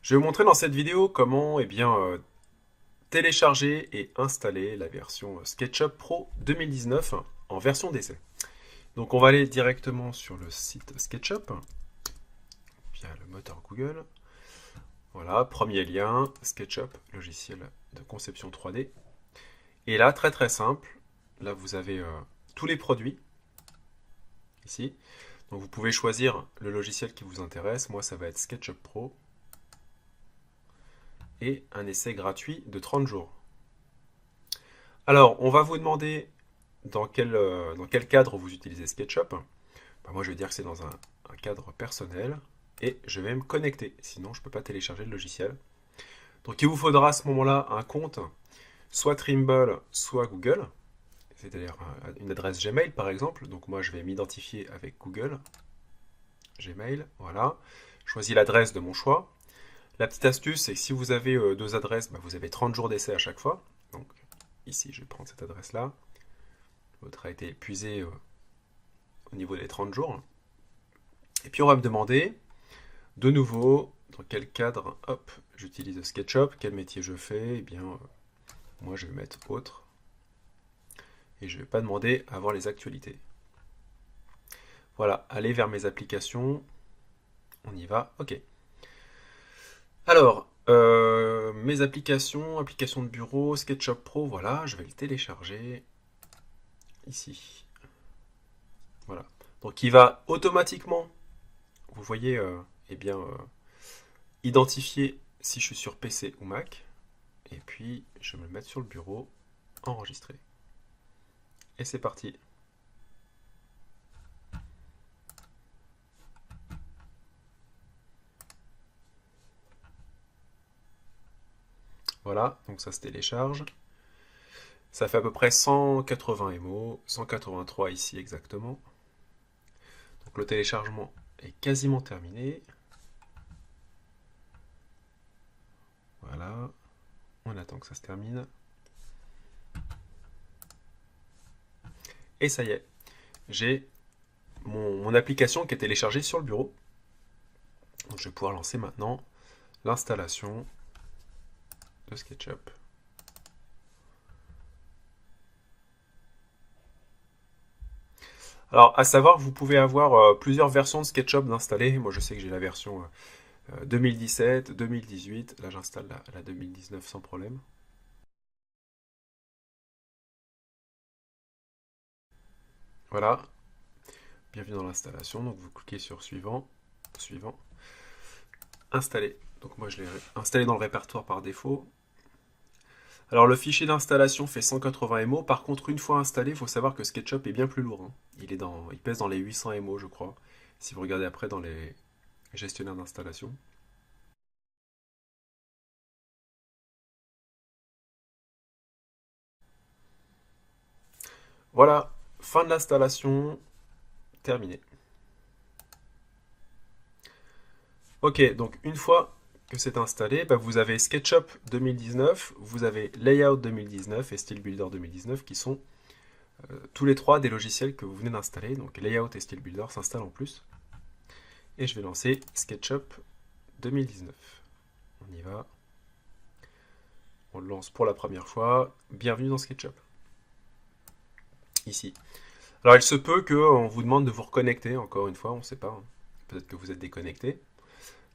Je vais vous montrer dans cette vidéo comment télécharger et installer la version SketchUp Pro 2019 en version d'essai. Donc on va aller directement sur le site SketchUp via le moteur Google. Voilà, premier lien, SketchUp, logiciel de conception 3D. Et là, très simple, là vous avez tous les produits ici. Donc vous pouvez choisir le logiciel qui vous intéresse. Moi, ça va être SketchUp Pro et un essai gratuit de 30 jours. Alors, on va vous demander dans quel cadre vous utilisez SketchUp. Moi, je vais dire que c'est dans un cadre personnel et je vais me connecter. Sinon, je ne peux pas télécharger le logiciel. Donc, il vous faudra à ce moment-là un compte, soit Trimble, soit Google, c'est-à-dire une adresse Gmail par exemple. Donc, moi, je vais m'identifier avec Google, Gmail, voilà. Je choisis l'adresse de mon choix. La petite astuce, c'est que si vous avez deux adresses, vous avez 30 jours d'essai à chaque fois. Donc, ici, je vais prendre cette adresse-là. L'autre a été épuisé au niveau des 30 jours. Et puis on va me demander, de nouveau, dans quel cadre, hop, j'utilise SketchUp, quel métier je fais, eh bien, moi je vais mettre autre, et je ne vais pas demander à voir les actualités. Voilà, aller vers mes applications, on y va, ok. Alors, mes applications de bureau, SketchUp Pro, voilà, je vais le télécharger, ici. Voilà, donc il va automatiquement, vous voyez, identifier si je suis sur PC ou Mac. Et puis, je vais me le mettre sur le bureau, enregistrer. Et c'est parti. Voilà, donc ça se télécharge. Ça fait à peu près 180 MO, 183 ici exactement. Donc le téléchargement est quasiment terminé. Voilà, on attend que ça se termine. Et ça y est, j'ai mon application qui est téléchargée sur le bureau. Donc je vais pouvoir lancer maintenant l'installation de SketchUp. Alors, à savoir que vous pouvez avoir plusieurs versions de SketchUp d'installer. Moi, je sais que j'ai la version 2017, 2018. Là, j'installe la 2019 sans problème. Voilà, bienvenue dans l'installation. Donc, vous cliquez sur suivant, suivant, installer. Donc, moi, je l'ai installé dans le répertoire par défaut. Alors, le fichier d'installation fait 180 MO. Par contre, une fois installé, il faut savoir que SketchUp est bien plus lourd, hein. Il pèse dans les 800 MO, je crois. Si vous regardez après dans les gestionnaires d'installation. Voilà, fin de l'installation, terminé. Ok, donc une fois que c'est installé, vous avez SketchUp 2019, vous avez Layout 2019 et Style Builder 2019 qui sont tous les trois des logiciels que vous venez d'installer. Donc Layout et Style Builder s'installent en plus. Et je vais lancer SketchUp 2019. On y va. On le lance pour la première fois. Bienvenue dans SketchUp. Ici. Alors il se peut qu'on vous demande de vous reconnecter, encore une fois, on ne sait pas. Hein. Peut-être que vous êtes déconnecté.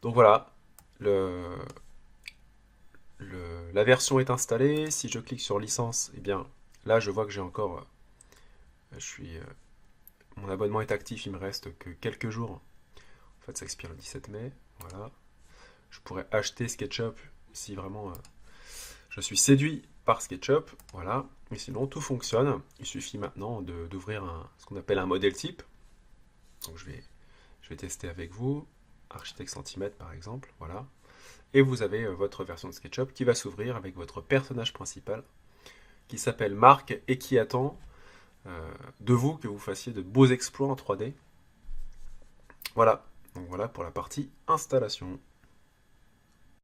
Donc voilà, la version est installée. Si je clique sur licence, eh bien là je vois que j'ai encore, mon abonnement est actif, il me reste que quelques jours. En fait, ça expire le 17 mai. Voilà. Je pourrais acheter SketchUp si vraiment je suis séduit par SketchUp. Voilà. Mais sinon, tout fonctionne. Il suffit maintenant d'ouvrir ce qu'on appelle un modèle type. Donc je vais tester avec vous. Architecte centimètre par exemple. Voilà. Et vous avez votre version de SketchUp qui va s'ouvrir avec votre personnage principal qui s'appelle Marc et qui attend de vous que vous fassiez de beaux exploits en 3D. Voilà, donc voilà pour la partie installation.